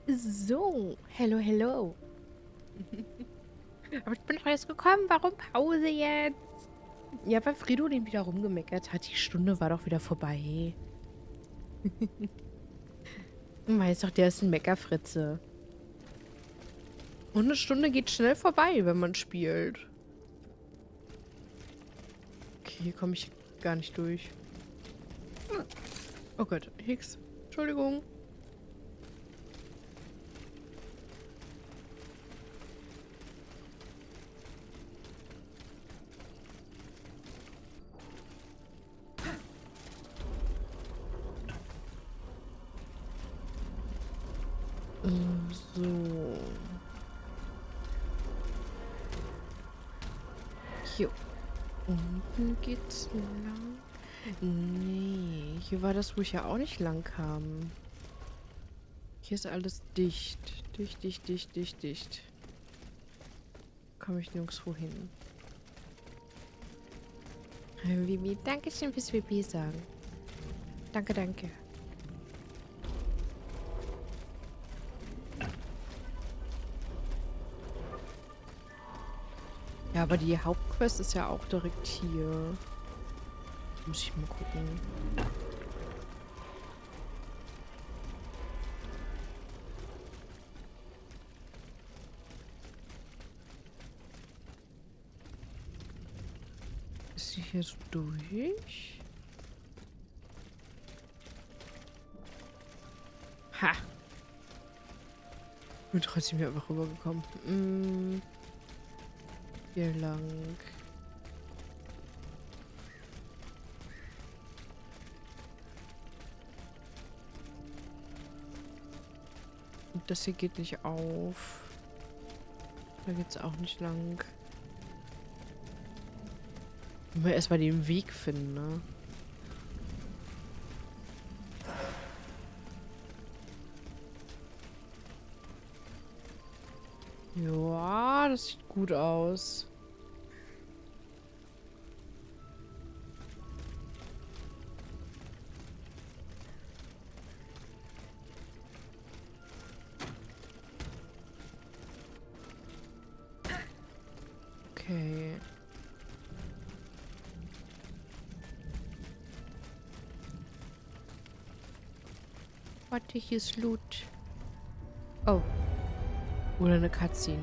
So, hello, hello. Aber ich bin doch jetzt gekommen. Warum Pause jetzt? Ja, weil Fridolin wieder rumgemeckert hat. Die Stunde war doch wieder vorbei. Du weißt doch, der ist ein Meckerfritze. Und eine Stunde geht schnell vorbei, wenn man spielt. Okay, hier komme ich gar nicht durch. Oh Gott, Hicks. Entschuldigung. So. Hier unten geht's lang. Nee, hier war das, wo ich ja auch nicht lang kam. Hier ist alles dicht. Dicht, dicht, dicht, dicht, dicht. Komme ich nirgendwo hin. Vivi, danke schön fürs Vivi sagen. Danke, danke. Ja, aber die Hauptquest ist ja auch direkt hier. Muss ich mal gucken. Ist sie hier so durch? Ha! Bin trotzdem hier einfach rübergekommen. Hier lang. Und das hier geht nicht auf. Da geht's auch nicht lang. Müssen wir erstmal den Weg finden, ne? Ja, das sieht gut aus. Okay. Warte, hier ist Loot. Oh. Oder eine Cutscene.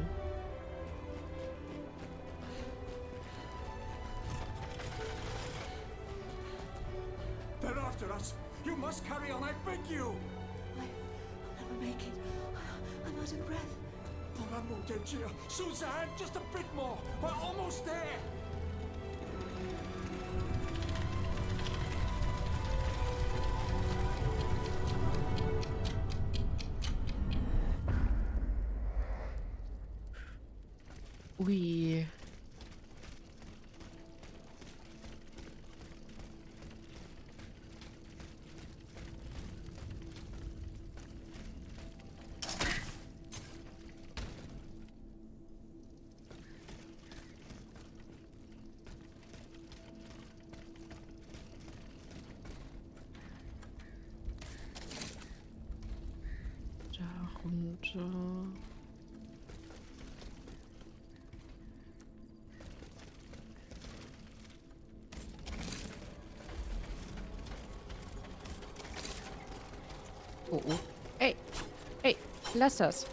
They're after us. You must carry on, I beg you. I'll never make it. I'm out of breath. Pour l'amour de Dieu. Suzanne, just a bit more. We're almost there. Ui. Da runter. Oh, oh. Ey, ey, lass das.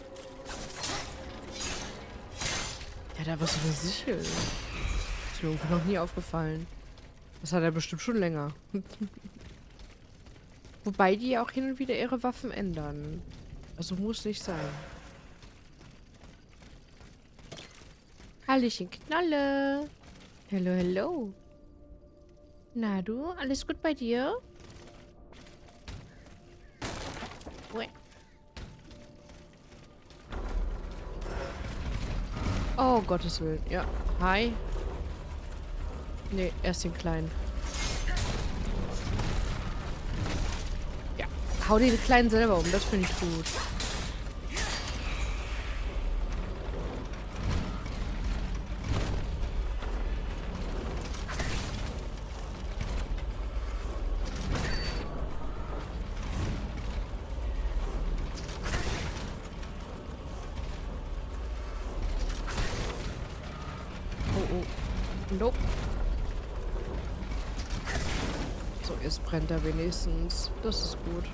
Ja, da war so eine Sichel. Ist mir irgendwie noch nie aufgefallen. Das hat er bestimmt schon länger. Wobei die ja auch hin und wieder ihre Waffen ändern. Also muss nicht sein. Hallöchen Knalle. Hello, hello. Na du, alles gut bei dir? Ue. Oh, Gottes Willen. Ja. Hi. Nee, erst den Kleinen. Ja. Hau den Kleinen selber um. Das finde ich gut. Nope. So, jetzt brennt er wenigstens. Das ist gut.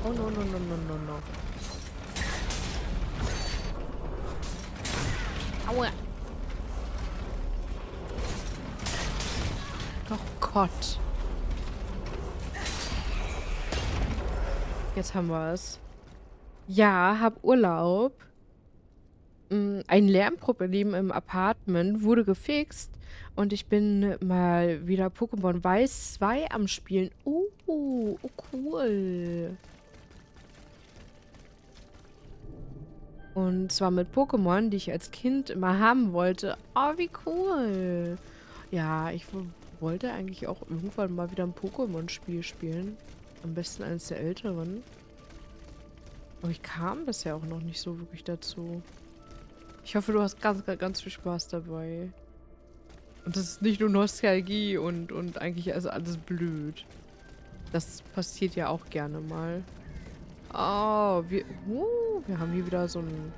Oh no, no, no, no, no, no. Aua. Oh Gott. Jetzt haben wir es. Ja, hab Urlaub. Ein Lärmproblem im Apartment wurde gefixt und ich bin mal wieder Pokémon Weiß 2 am Spielen. Oh, cool. Und zwar mit Pokémon, die ich als Kind immer haben wollte. Oh, wie cool. Ja, ich wollte eigentlich auch irgendwann mal wieder ein Pokémon-Spiel spielen. Am besten eines der älteren. Aber ich kam bisher auch noch nicht so wirklich dazu. Ich hoffe, du hast ganz viel Spaß dabei. Und das ist nicht nur Nostalgie und eigentlich also alles blöd. Das passiert ja auch gerne mal. Oh, wir haben hier wieder so einen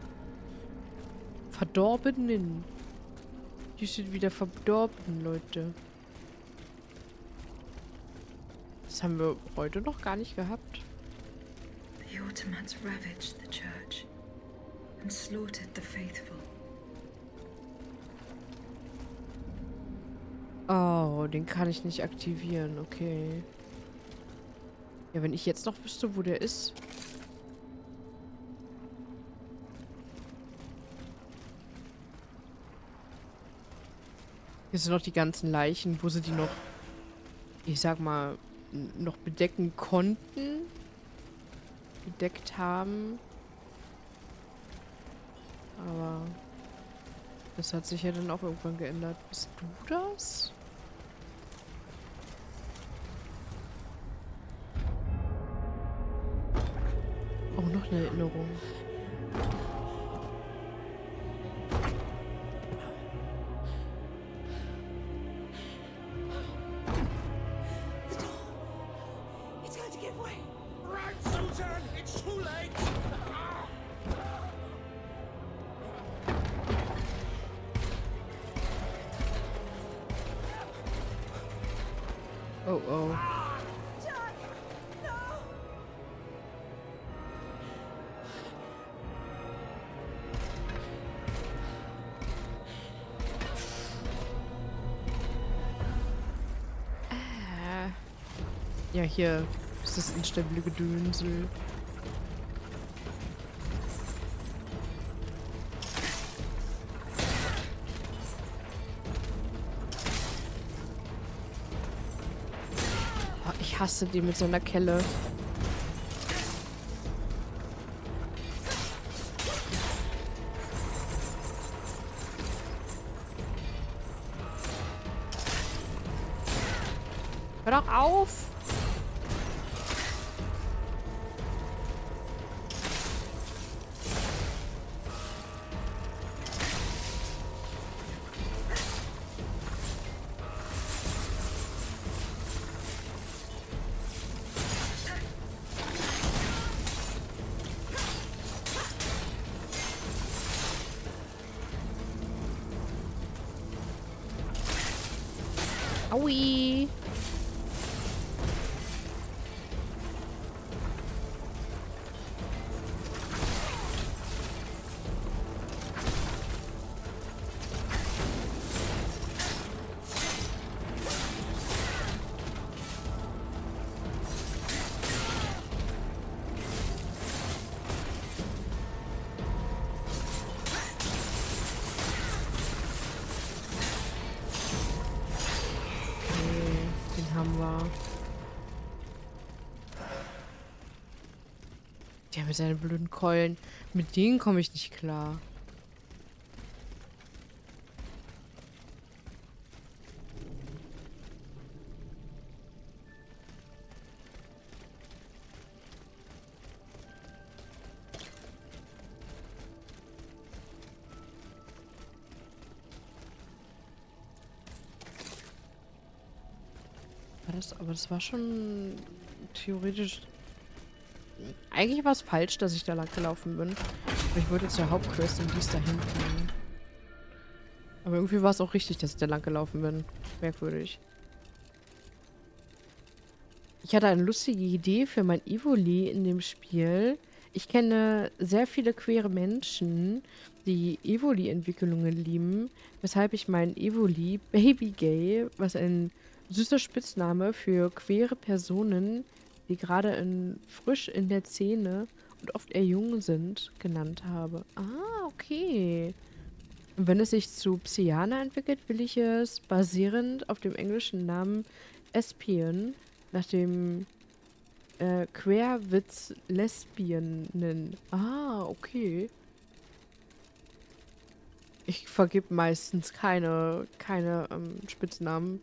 Verdorbenen. Hier steht wieder verdorben, Leute. Das haben wir heute noch gar nicht gehabt. The Ottomans ravaged the church and slaughtered the faithful. Oh, den kann ich nicht aktivieren. Okay. Ja, wenn ich jetzt noch wüsste, wo der ist. Hier sind noch die ganzen Leichen, wo sie die noch, ich sag mal, noch bedecken konnten. Bedeckt haben. Aber das hat sich ja dann auch irgendwann geändert. Bist du das? Oh, noch eine Erinnerung. The door! It's going to give way! Right, Susan! It's too late! Oh, oh. Jack! No! Ja, hier ist das instabile Gedönsel. Oh, ich hasse den mit seiner Kelle. Hör doch auf! Aui! Den haben wir. Der mit seinen blöden Keulen. Mit denen komme ich nicht klar. Aber das war schon theoretisch Eigentlich war es falsch, dass ich da lang gelaufen bin. Aber ich wollte zur Hauptquest und die ist da hinten. Aber irgendwie war es auch richtig, dass ich da lang gelaufen bin. Merkwürdig. Ich hatte eine lustige Idee für mein Evoli in dem Spiel. Ich kenne sehr viele queere Menschen, die Evoli-Entwicklungen lieben, weshalb ich mein Evoli Baby Gay, was ein süßer Spitzname für queere Personen, die gerade frisch in der Szene und oft eher jung sind, genannt habe. Ah, okay. Und wenn es sich zu Psyana entwickelt, will ich es basierend auf dem englischen Namen Espion nach dem Querwitz Lesbien nennen. Ah, okay. Ich vergib meistens keine Spitznamen,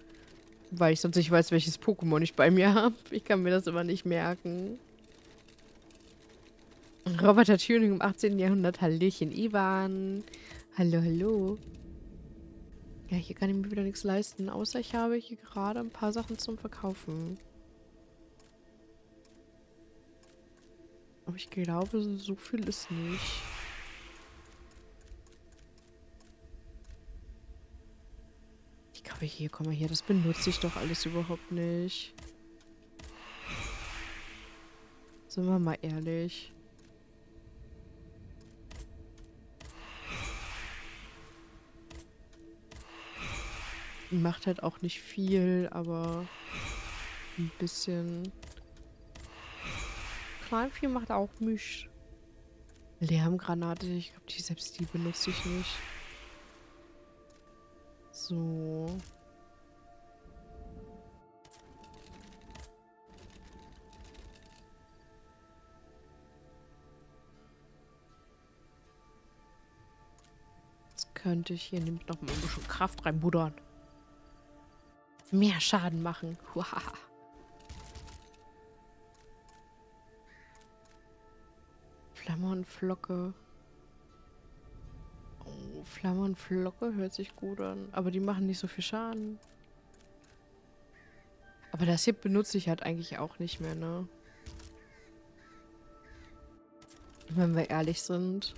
weil ich sonst nicht weiß, welches Pokémon ich bei mir habe. Ich kann mir das immer nicht merken. Roboter-Tuning im 18. Jahrhundert. Hallöchen, Ivan. Hallo, hallo. Ja, hier kann ich mir wieder nichts leisten, außer ich habe hier gerade ein paar Sachen zum Verkaufen. Aber ich glaube, so viel ist nicht. Ich glaube, hier, komm mal hier, das benutze ich doch alles überhaupt nicht. Sind wir mal ehrlich. Macht halt auch nicht viel, aber ein bisschen. Kleinvieh macht auch Misch. Lärmgranate, ich glaube, selbst die benutze ich nicht. So. Jetzt könnte ich hier nämlich noch mal ein bisschen Kraft reinbuddern. Mehr Schaden machen. Huhaha. Flamme und Flocke. Oh, Flamme und Flocke hört sich gut an. Aber die machen nicht so viel Schaden. Aber das hier benutze ich halt eigentlich auch nicht mehr, ne? Wenn wir ehrlich sind.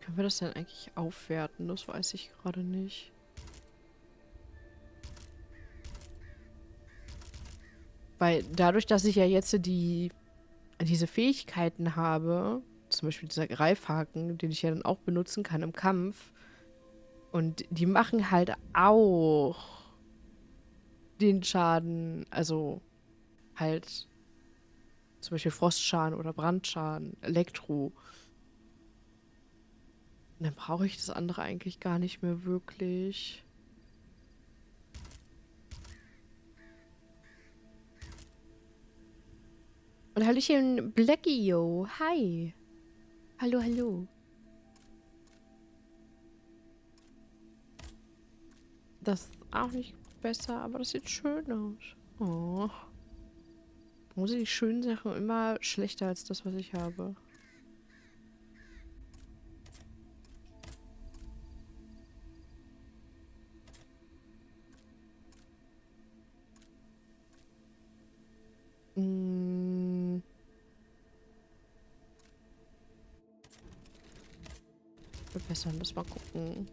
Können wir das denn eigentlich aufwerten? Das weiß ich gerade nicht. Weil dadurch, dass ich ja jetzt diese Fähigkeiten habe, zum Beispiel dieser Greifhaken, den ich ja dann auch benutzen kann im Kampf, und die machen halt auch den Schaden, also halt zum Beispiel Frostschaden oder Brandschaden, Elektro. Und dann brauche ich das andere eigentlich gar nicht mehr wirklich. Und Hallöchen, Blackie, yo. Hi. Hallo, hallo. Das ist auch nicht besser, aber das sieht schön aus. Oh. Warum sind die schönen Sachen immer schlechter als das, was ich habe? Mm. Verbessern, lass mal gucken.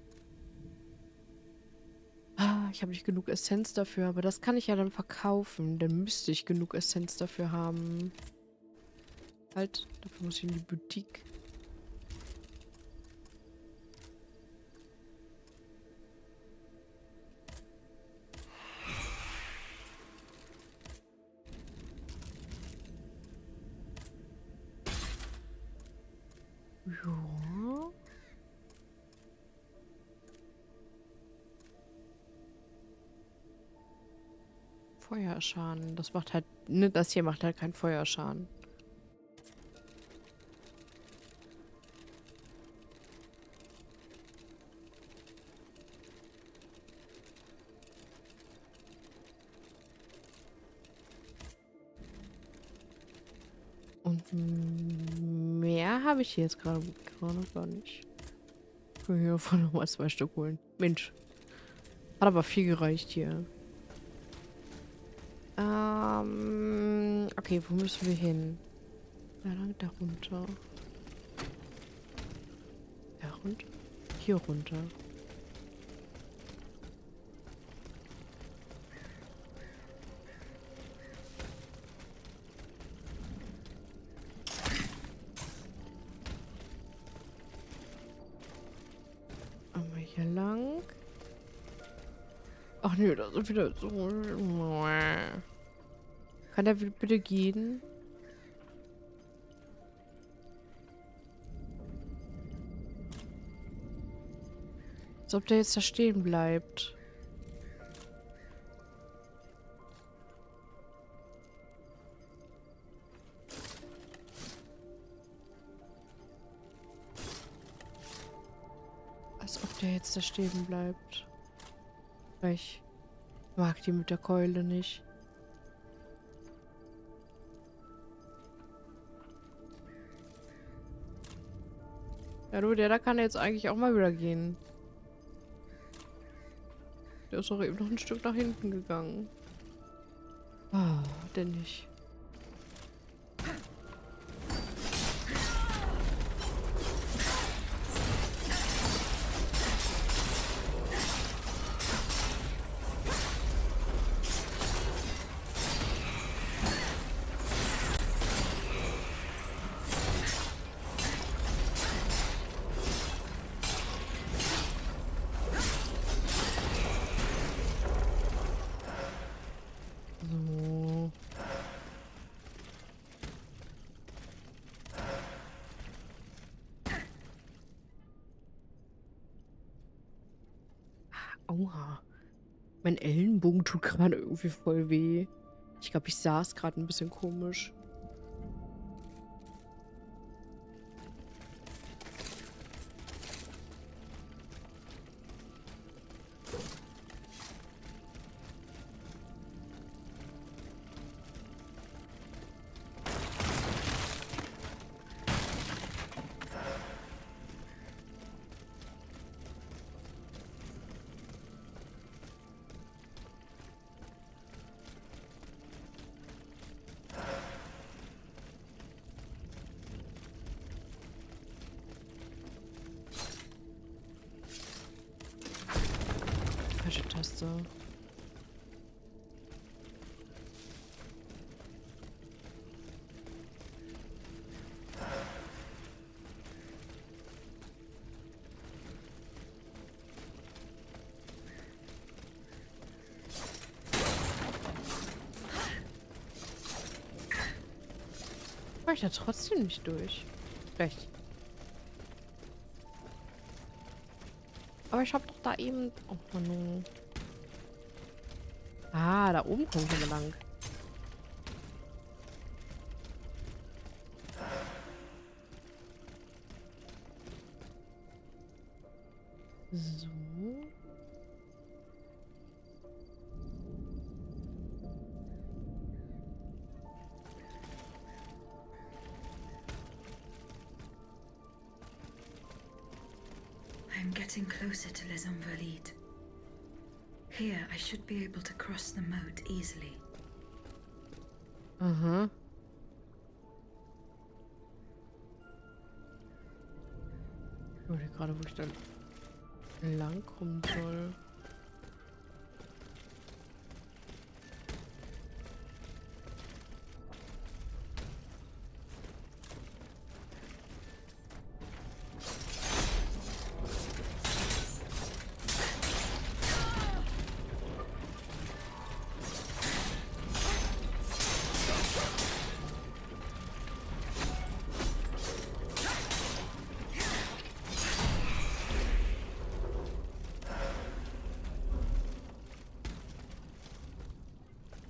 Ah, ich habe nicht genug Essenz dafür, aber das kann ich ja dann verkaufen. Dann müsste ich genug Essenz dafür haben. Halt, dafür muss ich in die Boutique. Ja. Feuerschaden. Das macht halt, ne, das hier macht halt keinen Feuerschaden. Mehr habe ich hier jetzt gerade noch gar nicht. Ich will hier von nochmal 2 Stück holen. Mensch. Hat aber viel gereicht hier. Okay, wo müssen wir hin? Da lang, da runter. Da runter? Hier runter. Einmal hier lang. Ach nee, da sind wieder so. Kann der bitte gehen? Als ob der jetzt da stehen bleibt. Als ob der jetzt da stehen bleibt. Ich mag die mit der Keule nicht. Ja, du, der da kann jetzt eigentlich auch mal wieder gehen. Der ist doch eben noch ein Stück nach hinten gegangen. Ah, denn nicht. So. Aua. Mein Ellenbogen tut gerade irgendwie voll weh. Ich glaube, ich saß gerade ein bisschen komisch. Falsche Taste. War ich da trotzdem nicht durch. Recht. Aber ich hab doch da eben... Oh Mann. Ah, da oben kommt er lang. So. I'm getting closer to Les Invalides. Here, I should be able to cross the moat easily. Aha. Ich überlege gerade, wo ich dann lang kommen soll.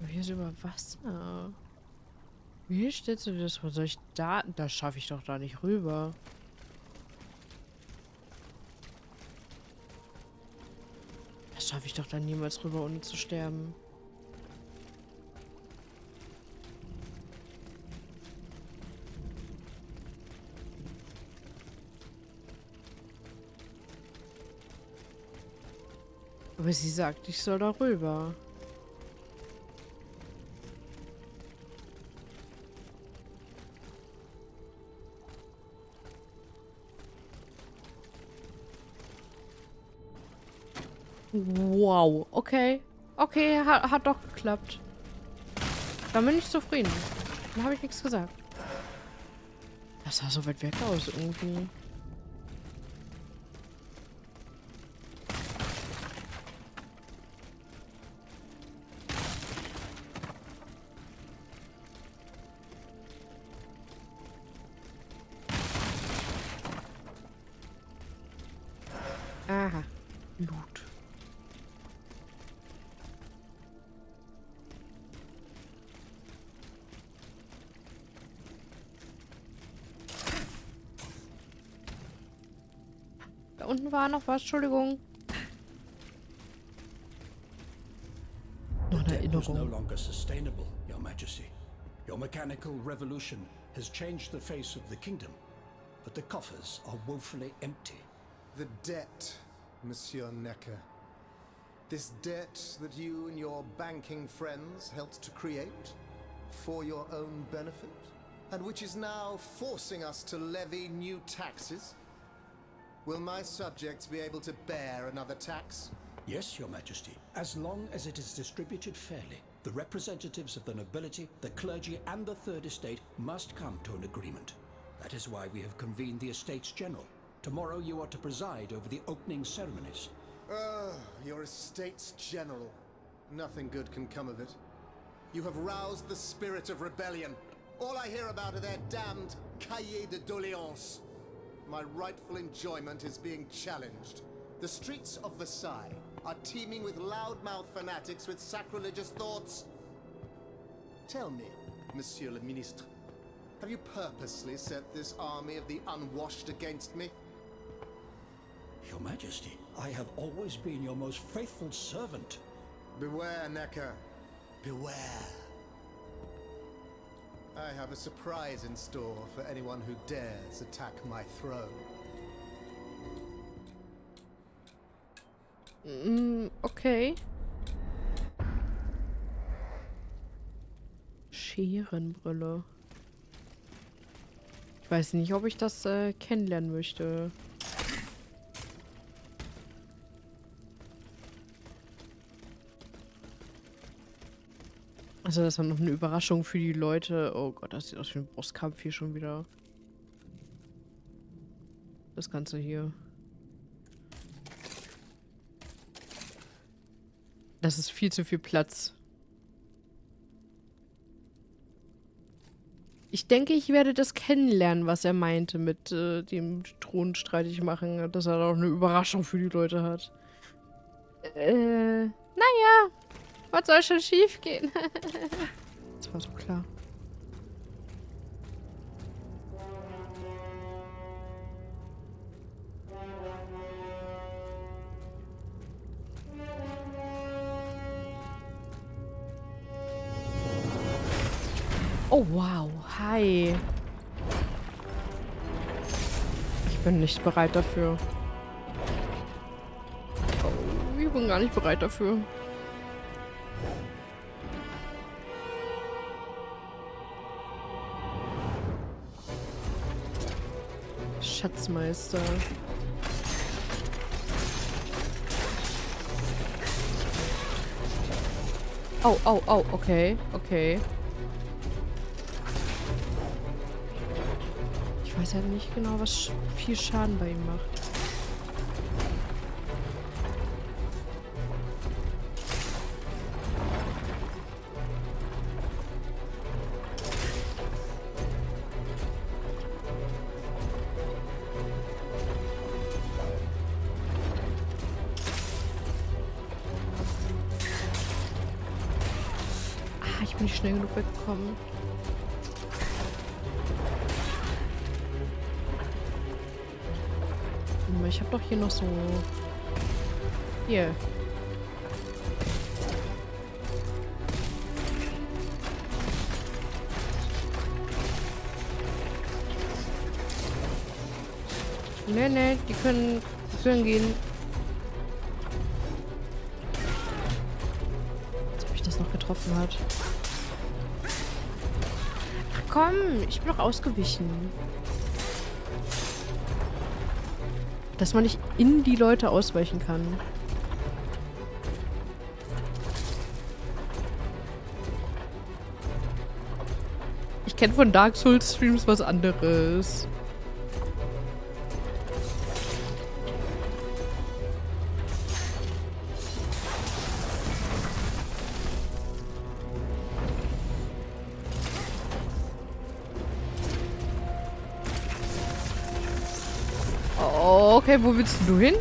Hier ist über Wasser. Wie stellst du dir das vor? Soll ich da... Da schaffe ich doch da nicht rüber. Da schaffe ich doch da niemals rüber, ohne zu sterben. Aber sie sagt, ich soll darüber. Wow, okay. Okay, hat doch geklappt. Da bin ich zufrieden. Dann habe ich nichts gesagt. Das sah so weit weg aus irgendwie. Aha. Loot. Da unten war noch was, Entschuldigung. Noch eine Debt was no Erinnerung. longer sustainable, Your Majesty. Your mechanical revolution has changed the face of the kingdom, but the coffers are woefully empty. The debt, Monsieur Necker. This debt that you and your banking friends helped to create for your own benefit, and which is now forcing us to levy new taxes. Will my subjects be able to bear another tax? Yes, Your Majesty, as long as it is distributed fairly. The representatives of the nobility, the clergy, and the Third Estate must come to an agreement. That is why we have convened the Estates General. Tomorrow you are to preside over the opening ceremonies. Your Estates General. Nothing good can come of it. You have roused the spirit of rebellion. All I hear about are their damned cahiers de doléances. My rightful enjoyment is being challenged. The streets of Versailles are teeming with loudmouth fanatics with sacrilegious thoughts. Tell me, Monsieur le Ministre, have you purposely set this army of the unwashed against me? Your Majesty, I have always been your most faithful servant. Beware, Necker. Beware. I have a surprise in store for anyone who dares attack my throne. Okay. Scherenbrille. Ich weiß nicht, ob ich das kennenlernen möchte. Also das war noch eine Überraschung für die Leute. Oh Gott, das sieht aus wie ein Bosskampf hier schon wieder. Das Ganze hier. Das ist viel zu viel Platz. Ich denke, ich werde das kennenlernen, was er meinte mit dem Thron streitig machen. Dass er auch eine Überraschung für die Leute hat. Naja. Was soll schon schief gehen? Das war so klar. Oh, wow. Hi. Ich bin nicht bereit dafür. Oh, ich bin gar nicht bereit dafür. Schatzmeister. Oh, oh, oh, okay, okay. Ich weiß halt nicht genau, was viel Schaden bei ihm macht. Ich bin nicht schnell genug weggekommen. Ich habe doch hier noch so... Hier. Nee, die können gehen. noch getroffen hat. Ach komm, ich bin doch ausgewichen. Dass man nicht in die Leute ausweichen kann. Ich kenne von Dark Souls Streams was anderes. Oh, okay, wo willst du hin?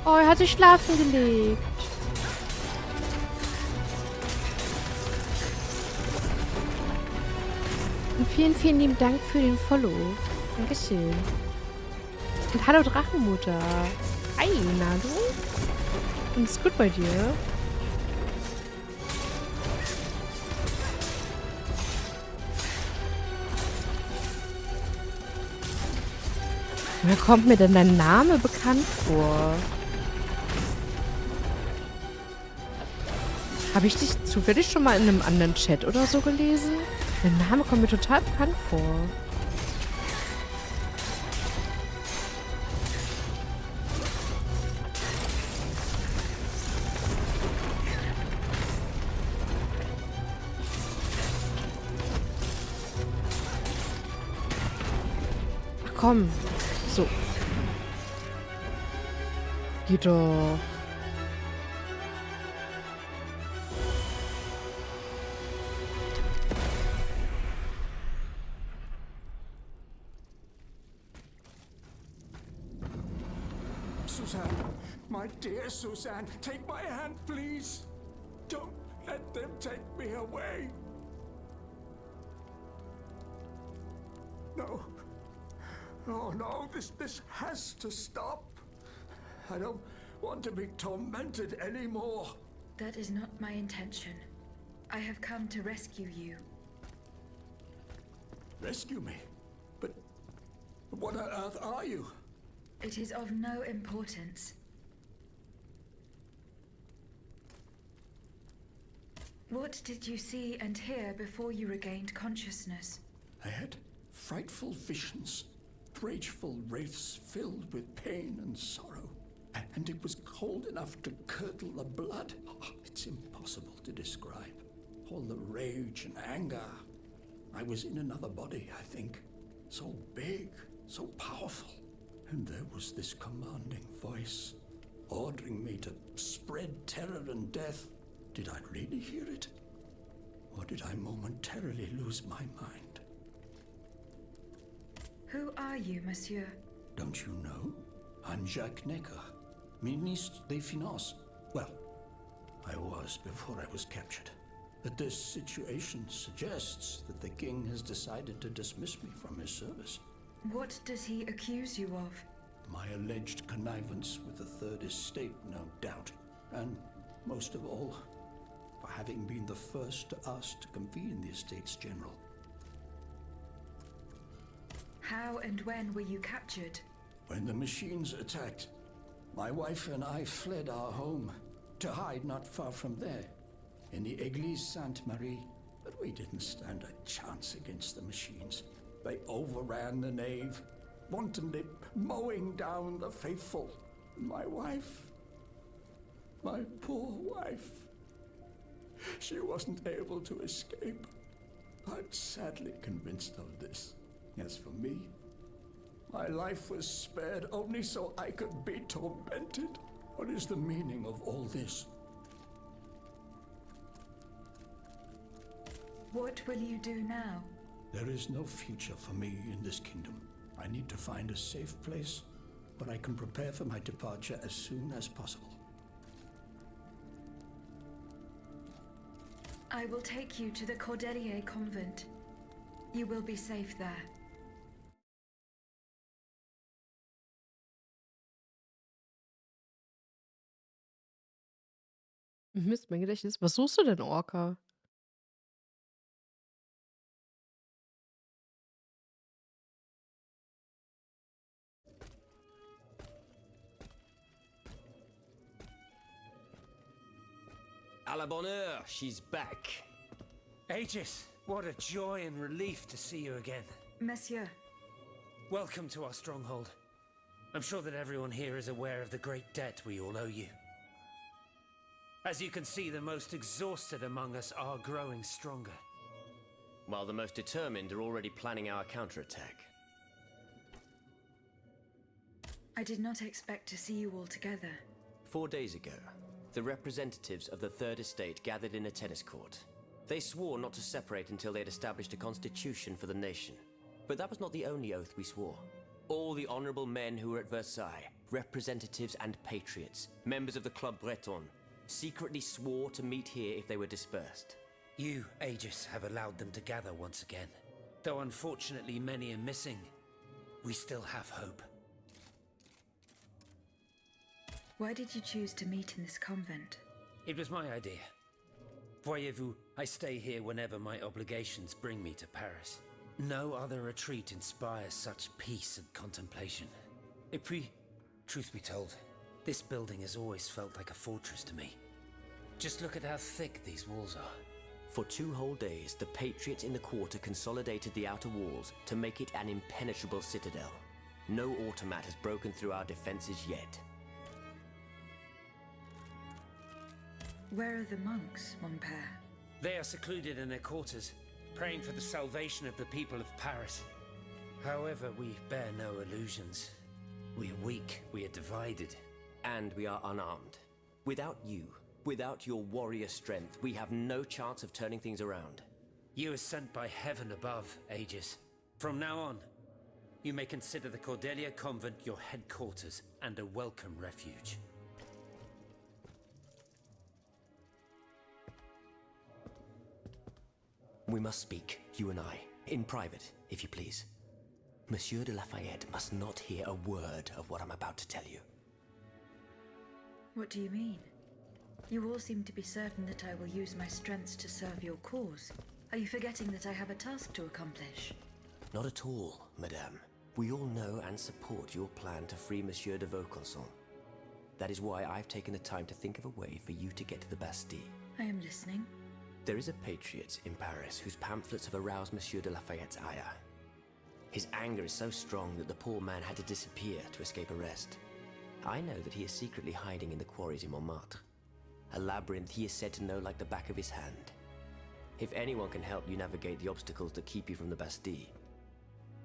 Oh, er hat sich schlafen gelegt. Und vielen, vielen lieben Dank für den Follow. Dankeschön. Und hallo Drachenmutter. Hi, na du? Und ist gut bei dir? Wer kommt mir denn dein Name bekannt vor? Habe ich dich zufällig schon mal in einem anderen Chat oder so gelesen? Dein Name kommt mir total bekannt vor. Ach komm. So. Geht doch. Suzanne, my dear Suzanne, take my hand, please. Don't let them take me away. No. Oh no, this has to stop. I don't want to be tormented anymore. That is not my intention. I have come to rescue you. Rescue me? But what on earth are you? It is of no importance. What did you see and hear before you regained consciousness? I had frightful visions, rageful wraiths filled with pain and sorrow. And it was cold enough to curdle the blood. Oh, it's impossible to describe. All the rage and anger. I was in another body, I think. So big, so powerful. And there was this commanding voice, ordering me to spread terror and death. Did I really hear it? Or did I momentarily lose my mind? Who are you, monsieur? Don't you know? I'm Jacques Necker, Ministre des Finances. Well, I was before I was captured. But this situation suggests that the king has decided to dismiss me from his service. What does he accuse you of? My alleged connivance with the Third Estate, no doubt. And, most of all, for having been the first to ask to convene the Estates General. How and when were you captured? When the machines attacked, my wife and I fled our home to hide not far from there, in the Église Sainte-Marie. But we didn't stand a chance against the machines. They overran the nave, wantonly mowing down the faithful. My wife, my poor wife, she wasn't able to escape. I'm sadly convinced of this. As for me, my life was spared only so I could be tormented. What is the meaning of all this? What will you do now? There is no future for me in this kingdom. I need to find a safe place where I can prepare for my departure as soon as possible. I will take you to the Cordelier convent. You will be safe there. Mist, mein Gedächtnis. Was suchst du denn, Orca? À la bonne heure, she's back. Aegis, what a joy and relief to see you again. Monsieur, Welcome to our stronghold. I'm sure that everyone here is aware of the great debt we all owe you. As you can see, the most exhausted among us are growing stronger. While the most determined are already planning our counterattack. I did not expect to see you all together. 4 days ago, the representatives of the Third Estate gathered in a tennis court. They swore not to separate until they had established a constitution for the nation. But that was not the only oath we swore. All the honorable men who were at Versailles, representatives and patriots, members of the Club Breton, secretly swore to meet here if they were dispersed. You, Aegis, have allowed them to gather once again. Though unfortunately many are missing, we still have hope. Why did you choose to meet in this convent? It was my idea. Voyez-vous, I stay here whenever my obligations bring me to Paris. No other retreat inspires such peace and contemplation. Et puis, truth be told, this building has always felt like a fortress to me. Just look at how thick these walls are. For 2 whole days, the patriots in the quarter consolidated the outer walls to make it an impenetrable citadel. No automat has broken through our defenses yet. Where are the monks, mon père? They are secluded in their quarters, praying for the salvation of the people of Paris. However, we bear no illusions. We are weak, we are divided. And we are unarmed. Without you, without your warrior strength, we have no chance of turning things around. You are sent by heaven above, Aegis. From now on, you may consider the Cordelia Convent your headquarters and a welcome refuge. We must speak, you and I, in private, if you please. Monsieur de Lafayette must not hear a word of what I'm about to tell you. What do you mean? You all seem to be certain that I will use my strengths to serve your cause. Are you forgetting that I have a task to accomplish? Not at all, madame. We all know and support your plan to free Monsieur de Vaucanson. That is why I've taken the time to think of a way for you to get to the Bastille. I am listening. There is a patriot in Paris whose pamphlets have aroused Monsieur de Lafayette's ire. His anger is so strong that the poor man had to disappear to escape arrest. I know that he is secretly hiding in the quarries in Montmartre. A labyrinth he is said to know like the back of his hand. If anyone can help you navigate the obstacles that keep you from the Bastille,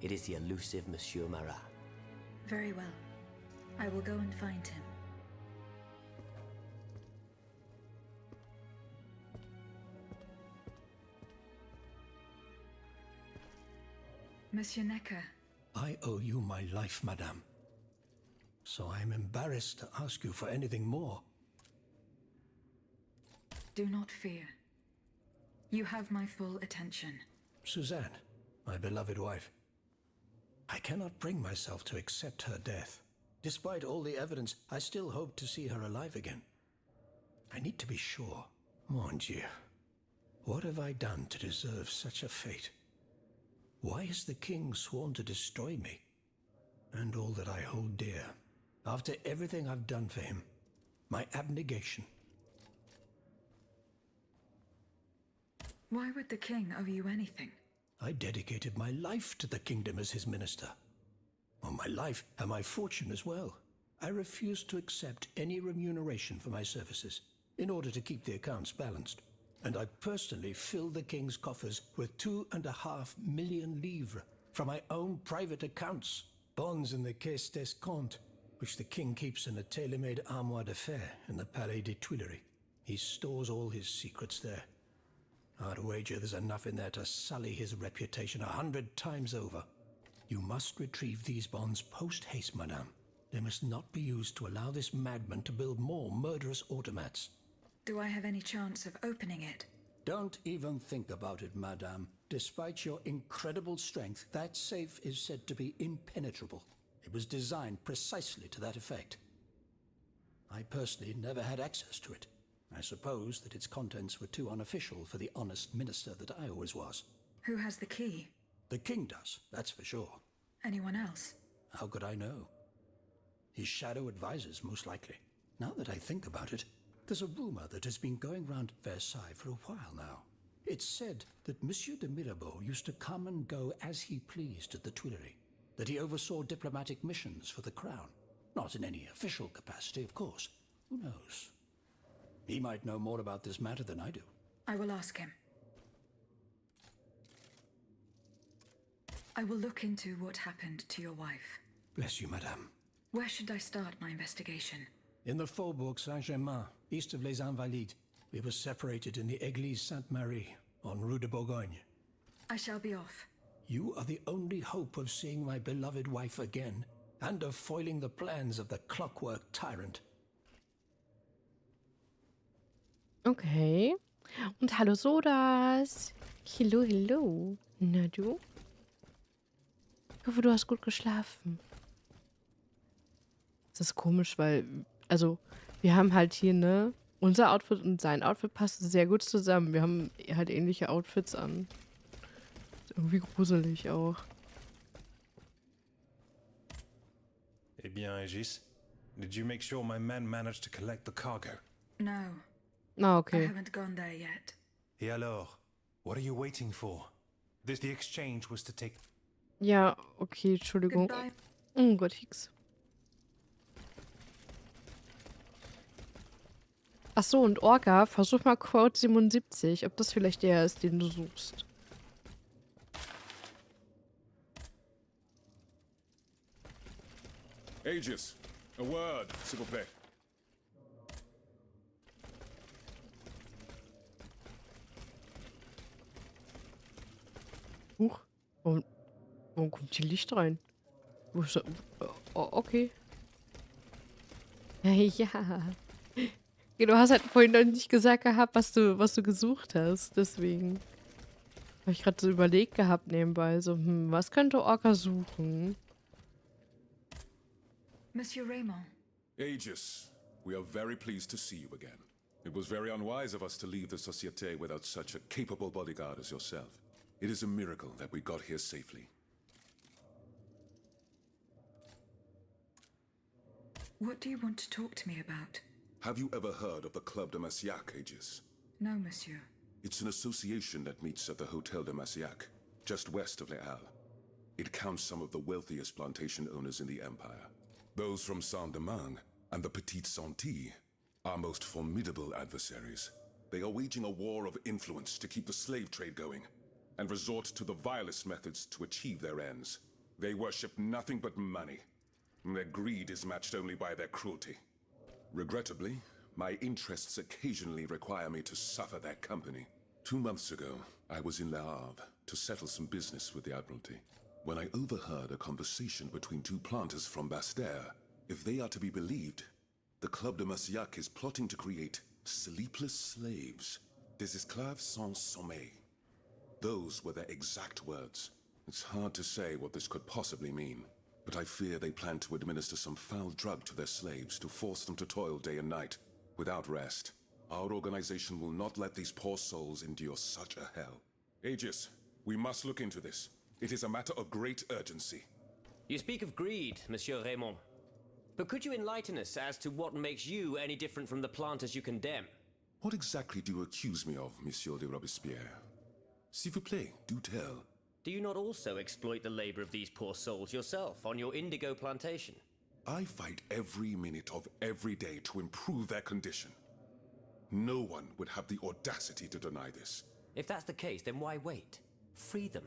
it is the elusive Monsieur Marat. Very well. I will go and find him. Monsieur Necker. I owe you my life, madame. So I am embarrassed to ask you for anything more. Do not fear. You have my full attention. Suzanne, my beloved wife. I cannot bring myself to accept her death. Despite all the evidence, I still hope to see her alive again. I need to be sure. Mon Dieu. What have I done to deserve such a fate? Why has the king sworn to destroy me? And all that I hold dear. After everything I've done for him. My abnegation. Why would the king owe you anything? I dedicated my life to the kingdom as his minister. Well, my life and my fortune as well. I refuse to accept any remuneration for my services in order to keep the accounts balanced. And I personally filled the king's coffers with 2.5 million livres from my own private accounts. Bonds in the Caisse d'Escompte, which the king keeps in a tailor-made armoire d'affaires in the Palais des Tuileries. He stores all his secrets there. I'd wager there's enough in there to sully his reputation 100 times over. You must retrieve these bonds post-haste, madame. They must not be used to allow this madman to build more murderous automats. Do I have any chance of opening it? Don't even think about it, madame. Despite your incredible strength, that safe is said to be impenetrable. It was designed precisely to that effect. I personally never had access to it. I suppose that its contents were too unofficial for the honest minister that I always was. Who has the key? The king does, that's for sure. Anyone else? How could I know? His shadow advisors, most likely. Now that I think about it, there's a rumor that has been going round Versailles for a while now. It's said that Monsieur de Mirabeau used to come and go as he pleased at the Tuileries, that he oversaw diplomatic missions for the crown. Not in any official capacity, of course. Who knows? He might know more about this matter than I do. I will ask him. I will look into what happened to your wife. Bless you, madame. Where should I start my investigation? In the Faubourg Saint-Germain, east of Les Invalides, we were separated in the Église Sainte-Marie, on Rue de Bourgogne. I shall be off. You are the only hope of seeing my beloved wife again, and of foiling the plans of the clockwork tyrant. Okay. Und hallo Sodas. Hallo, hallo. Na du? Ich hoffe, du hast gut geschlafen. Das ist komisch, weil, also, wir haben halt hier, ne, unser Outfit und sein Outfit passt sehr gut zusammen. Wir haben halt ähnliche Outfits an. Ist irgendwie gruselig auch. Eh bien, Aegis, did you make sure my men managed to collect the cargo? No, Ah, I okay. haven't gone there yet. Et alors? What are you waiting for? The exchange was to take... Ja, okay, Entschuldigung. Goodbye. Oh Gott, Hix. Ach so, und Orca, versuch mal Quote 77, ob das vielleicht der ist, den du suchst. Aegis, a word, s'il vous plaît. Huch, warum kommt hier Licht rein? Wo ist er? Oh, okay. Ja. Du hast halt vorhin noch nicht gesagt gehabt, was du gesucht hast. Deswegen habe ich gerade so überlegt gehabt nebenbei. So, was könnte Orca suchen? Monsieur Raymond, Aegis, we are very pleased to see you again. It was very unwise of us to leave the Société without such a capable bodyguard as yourself. It is a miracle that we got here safely. what do you want to talk to me about? Have you ever heard of the Club de Massiac, Aegis? No, monsieur. It's an association that meets at the Hotel de Massiac, just west of Les Halles. It counts some of the wealthiest plantation owners in the empire. Those from Saint-Domingue and the Petite Santé, our most formidable adversaries. They are waging a war of influence to keep the slave trade going, and resort to the vilest methods to achieve their ends. They worship nothing but money. Their greed is matched only by their cruelty. Regrettably, my interests occasionally require me to suffer their company. 2 months ago, I was in Le Havre to settle some business with the Admiralty, when I overheard a conversation between 2 planters from Bastère. If they are to be believed, the Club de Massiac is plotting to create sleepless slaves, des esclaves sans sommeil. Those were their exact words. It's hard to say what this could possibly mean, but I fear they plan to administer some foul drug to their slaves to force them to toil day and night, without rest. Our organization will not let these poor souls endure such a hell. Aegis, we must look into this. It is a matter of great urgency. You speak of greed, Monsieur Raymond. But could you enlighten us as to what makes you any different from the planters you condemn? What exactly do you accuse me of, Monsieur de Robespierre? S'il vous plaît, do tell. Do you not also exploit the labor of these poor souls yourself on your indigo plantation? I fight every minute of every day to improve their condition. No one would have the audacity to deny this. If that's the case, then why wait? Free them.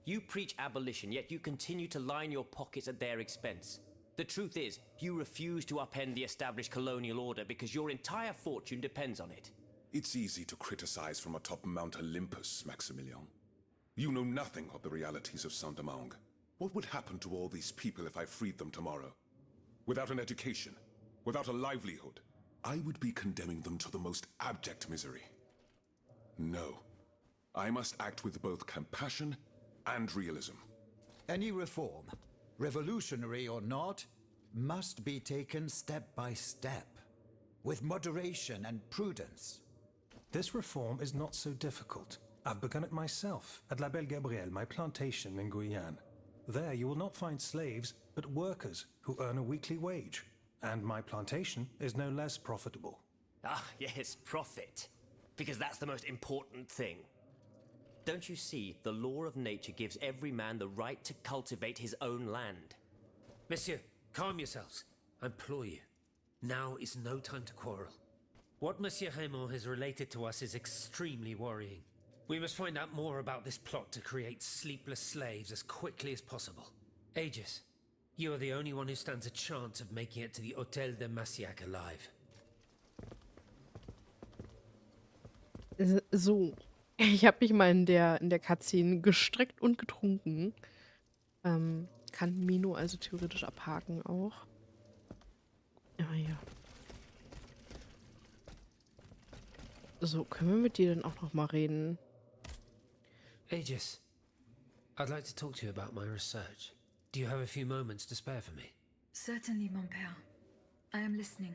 You preach abolition, yet you continue to line your pockets at their expense. The truth is, you refuse to upend the established colonial order because your entire fortune depends on it. It's easy to criticize from atop Mount Olympus, Maximilian. You know nothing of the realities of Saint-Domingue. What would happen to all these people if I freed them tomorrow? Without an education, without a livelihood, I would be condemning them to the most abject misery. No. I must act with both compassion and realism. Any reform, revolutionary or not, must be taken step by step. with moderation and prudence. This reform is not so difficult. I've begun it myself at La Belle Gabrielle, my plantation in Guyane. There you will not find slaves, but workers who earn a weekly wage. And my plantation is no less profitable. Ah, yes, profit. Because that's the most important thing. Don't you see, the law of nature gives every man the right to cultivate his own land. Monsieur, calm yourselves. I implore you. Now is no time to quarrel. What Monsieur Raymond has related to us is extremely worrying. We must find out more about this plot to create sleepless slaves as quickly as possible. Aegis, you are the only one who stands a chance of making it to the Hôtel de Massiac alive. So, ich habe mich mal in der Cutscene gestreckt und getrunken. Kann Mino also theoretisch abhaken auch. Aber ja. So, können wir mit dir dann auch noch mal reden? Aegis, I'd like to talk to you about my research. Do you have a few moments to spare for me? Certainly, mon père. I am listening.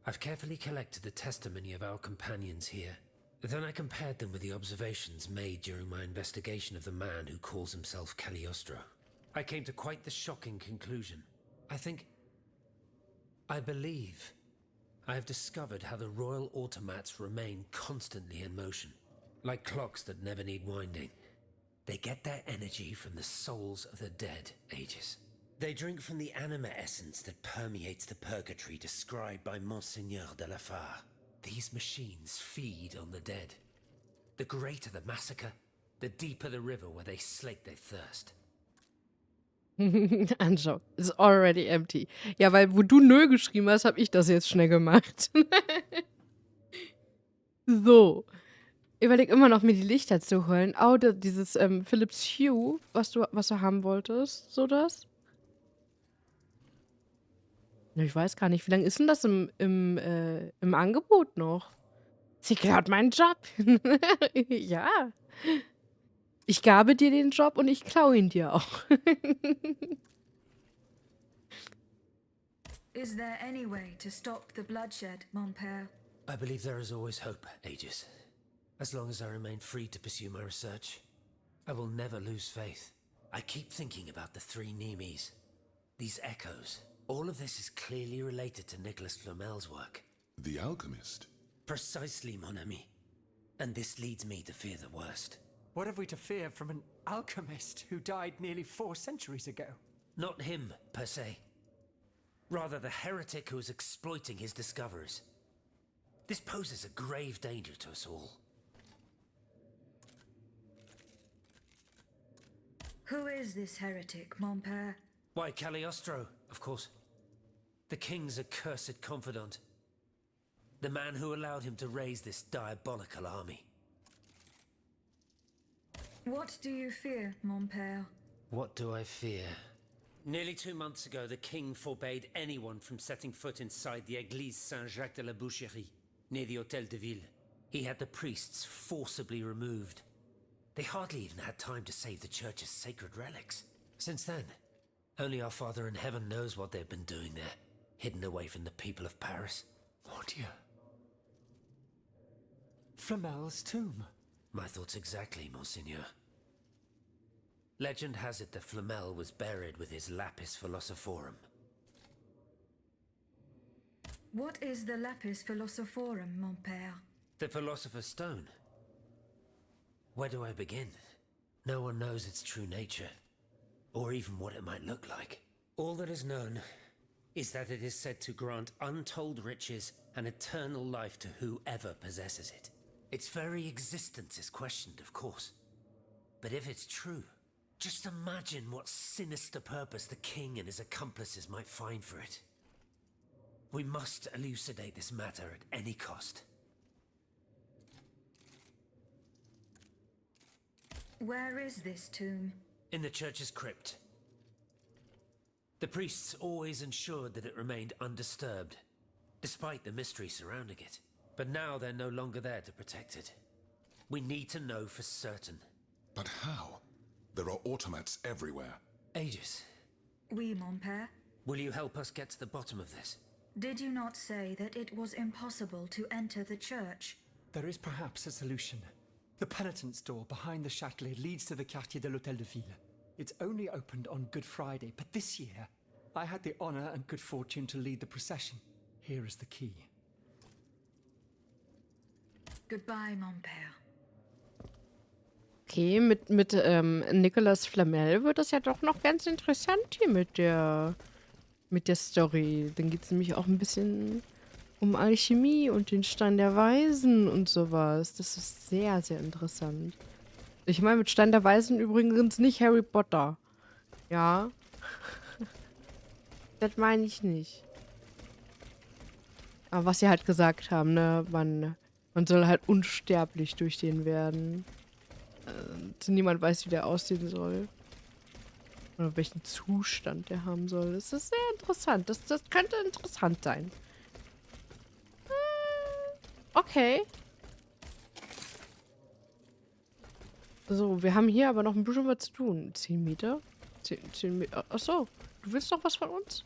I've carefully collected the testimony of our companions here. Then I compared them with the observations made during my investigation of the man who calls himself Cagliostro. I came to quite the shocking conclusion. I believe I have discovered how the royal automats remain constantly in motion. Like clocks that never need winding. They get their energy from the souls of the dead, Aegis. They drink from the anima essence that permeates the purgatory described by Monseigneur de la Fare. These machines feed on the dead. The greater the massacre, the deeper the river where they slake their thirst. Anschau, it's already empty. Ja, weil wo du 0 geschrieben hast, habe ich das jetzt schnell gemacht. So. Überleg immer noch, mir die Lichter zu holen. Oh, dieses Philips Hue, was du haben wolltest. So das? Na, ich weiß gar nicht. Wie lange ist denn das im Angebot noch? Sie klaut meinen Job. Ja. Ich gabe dir den Job und ich klaue ihn dir auch. Is there any way to stop the bloodshed, mon père? I believe there is always hope, Aegis. As long as I remain free to pursue my research, I will never lose faith. I keep thinking about the 3 Nemes. These echoes. All of this is clearly related to Nicholas Flamel's work. The alchemist? Precisely, mon ami. And this leads me to fear the worst. What have we to fear from an alchemist who died nearly 4 centuries ago? Not him, per se. Rather, the heretic who is exploiting his discoveries. This poses a grave danger to us all. Who is this heretic, mon père? Why, Cagliostro, of course. The king's accursed confidant. The man who allowed him to raise this diabolical army. What do you fear, mon père? What do I fear? Nearly 2 months ago, the king forbade anyone from setting foot inside the Église Saint-Jacques de la Boucherie, near the Hôtel de Ville. He had the priests forcibly removed. They hardly even had time to save the church's sacred relics. Since then, only our Father in Heaven knows what they've been doing there, hidden away from the people of Paris. Oh dear. Flamel's tomb. My thoughts exactly, Monseigneur. Legend has it that Flamel was buried with his Lapis Philosophorum. What is the Lapis Philosophorum, mon père? The Philosopher's Stone. Where do I begin? No one knows its true nature, or even what it might look like. All that is known is that it is said to grant untold riches and eternal life to whoever possesses it. Its very existence is questioned, of course. But if it's true, just imagine what sinister purpose the king and his accomplices might find for it. We must elucidate this matter at any cost. Where is this tomb? In the church's crypt. The priests always ensured that it remained undisturbed, despite the mystery surrounding it. But now they're no longer there to protect it. We need to know for certain. But how? There are automats everywhere. Aegis, Oui, mon père. will you help us get to the bottom of this? Did you not say that it was impossible to enter the church? There is perhaps a solution. The penitent's door behind the Châtelet leads to the Quartier de l'Hôtel de Ville. It's only opened on Good Friday, but this year, I had the honor and good fortune to lead the procession. Here is the key. Goodbye, mon père. Okay, mit Nicolas Flamel wird das ja doch noch ganz interessant hier mit der Story. Dann geht es nämlich auch ein bisschen um Alchemie und den Stein der Weisen und sowas. Das ist sehr, sehr interessant. Ich meine mit Stein der Weisen übrigens nicht Harry Potter. Ja. Das meine ich nicht. Aber was sie halt gesagt haben, ne, man soll halt unsterblich durch den werden. Niemand weiß, wie der aussehen soll. Oder welchen Zustand der haben soll. Das ist sehr interessant. Das könnte interessant sein. Okay. So, wir haben hier aber noch ein bisschen was zu tun. 10 Meter? 10 Meter. Achso, du willst noch was von uns?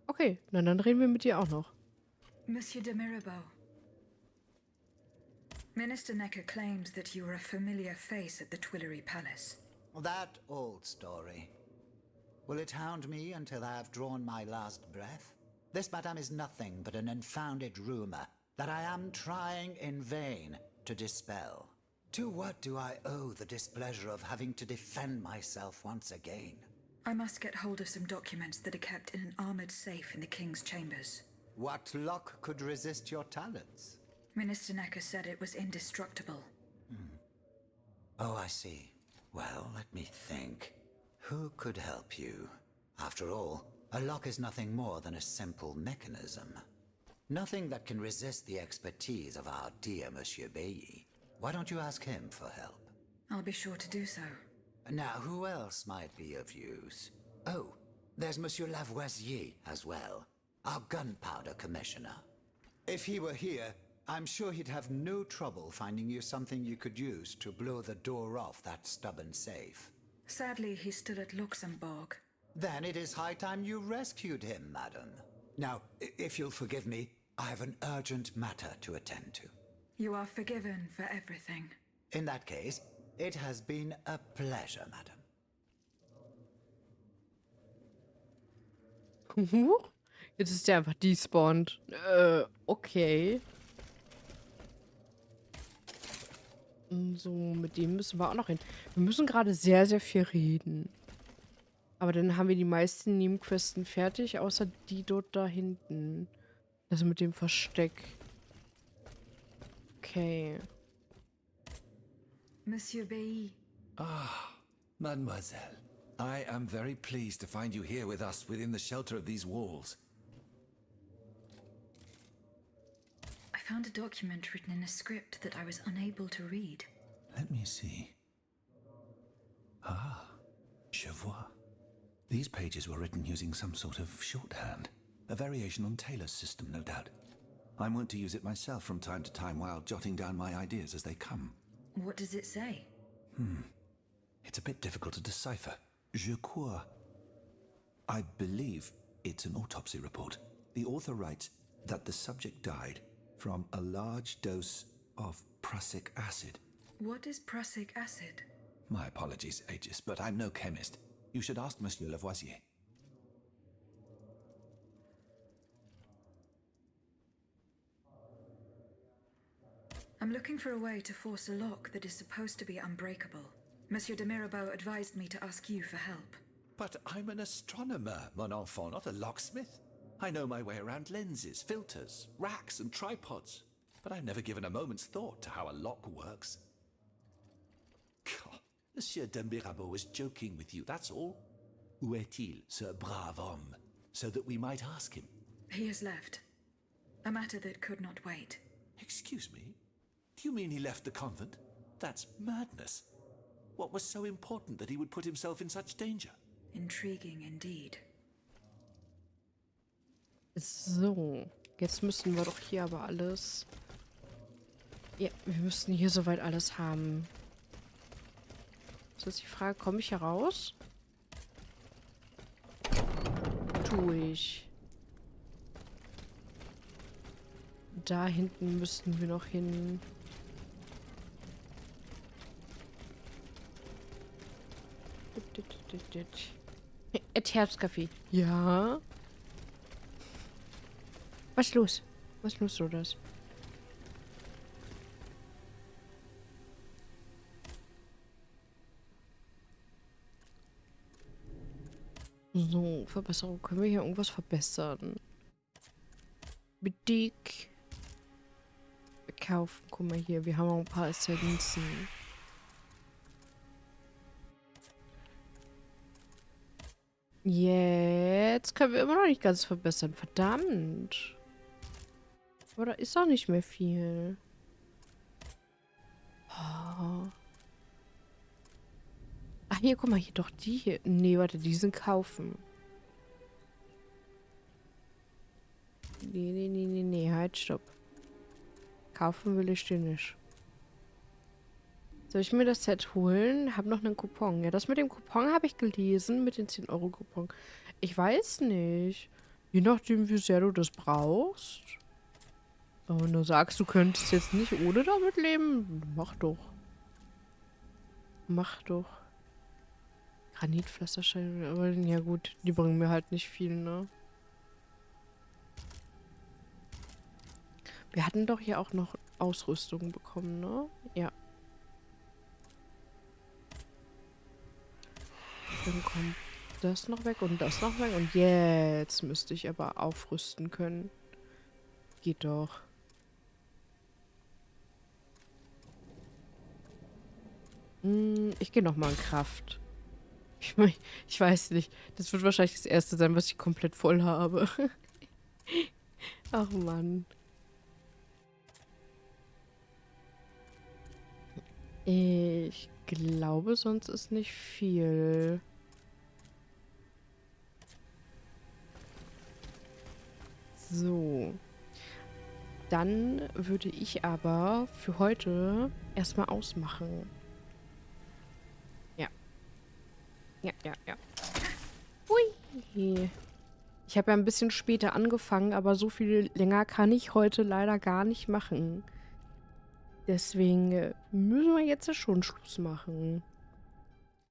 Okay, na, dann reden wir mit dir auch noch. Monsieur de Mirabeau. Minister Necker claims that you were a familiar face at the Tuileries Palace. That old story. Will it hound me until I have drawn my last breath? This, madame, is nothing but an unfounded rumor that I am trying in vain to dispel. To what do I owe the displeasure of having to defend myself once again? I must get hold of some documents that are kept in an armored safe in the king's chambers. What luck could resist your talents? Minister Necker said it was indestructible. Oh, I see. Well, let me think. Who could help you? After all, a lock is nothing more than a simple mechanism. Nothing that can resist the expertise of our dear Monsieur Bailly. Why don't you ask him for help? I'll be sure to do so. Now, who else might be of use? Oh, there's Monsieur Lavoisier as well, our gunpowder commissioner. If he were here, I'm sure he'd have no trouble finding you something you could use to blow the door off that stubborn safe. Sadly, he's still at Luxembourg. Then it is high time you rescued him, madam. Now, if you'll forgive me, I have an urgent matter to attend to. You are forgiven for everything. In that case, it has been a pleasure, madam. Jetzt ist der einfach despawned. Okay. So, mit dem müssen wir auch noch hin. Wir müssen gerade sehr, sehr viel reden. Aber dann haben wir die meisten Nebenquesten fertig, außer die dort da hinten. Also mit dem Versteck. Okay. Monsieur Bailly. Ah, mademoiselle. I am very pleased to find you here with us within the shelter of these walls. I found a document written in a script that I was unable to read. Let me see. Ah, je vois. These pages were written using some sort of shorthand. A variation on Taylor's system, no doubt. I'm wont to use it myself from time to time while jotting down my ideas as they come. What does it say? It's a bit difficult to decipher. Je crois. I believe it's an autopsy report. The author writes that the subject died from a large dose of prussic acid. What is prussic acid? My apologies, Aegis, but I'm no chemist. You should ask Monsieur Lavoisier. I'm looking for a way to force a lock that is supposed to be unbreakable. Monsieur de Mirabeau advised me to ask you for help. But I'm an astronomer, mon enfant, not a locksmith. I know my way around lenses, filters, racks, and tripods. But I've never given a moment's thought to how a lock works. God, Monsieur de Mirabeau was joking with you, that's all. Où est-il, ce brave homme? So that we might ask him. He has left. A matter that could not wait. Excuse me? Do you mean he left the convent? That's madness. What was so important that he would put himself in such danger? Intriguing indeed. So, jetzt müssen wir doch hier aber alles... Ja, wir müssten hier soweit alles haben. Jetzt ist die Frage, komme ich hier raus? durch. Da hinten müssten wir noch hin. Herbstcafe. Ja. Was ist los? Was ist los, so das? So, Verbesserung. Können wir hier irgendwas verbessern? Boutique. Kaufen. Guck mal hier. Wir haben auch ein paar Essenzen. Jetzt können wir immer noch nicht ganz verbessern. Verdammt. Aber da ist auch nicht mehr viel. Oh. Ach, hier, guck mal, hier doch die hier. Nee, warte, die sind kaufen. Nee, halt, stopp. Kaufen will ich den nicht. Soll ich mir das Set holen? Hab noch einen Coupon. Ja, das mit dem Coupon habe ich gelesen, mit den 10-Euro-Coupon. Ich weiß nicht. Je nachdem, wie sehr du das brauchst. Aber wenn du sagst, du könntest jetzt nicht ohne damit leben, mach doch. Mach doch. Granitpflastersteine, aber ja gut, die bringen mir halt nicht viel, ne? Wir hatten doch hier auch noch Ausrüstung bekommen, ne? Ja. Dann kommt das noch weg und das noch weg. Und jetzt müsste ich aber aufrüsten können. Geht doch. Ich gehe nochmal in Kraft. Ich weiß nicht. Das wird wahrscheinlich das erste sein, was ich komplett voll habe. Ach Mann. Ich glaube, sonst ist nicht viel. So. Dann würde ich aber für heute erstmal ausmachen. Ja. Ja. Hui. Ich habe ja ein bisschen später angefangen, aber so viel länger kann ich heute leider gar nicht machen. Deswegen müssen wir jetzt schon Schluss machen.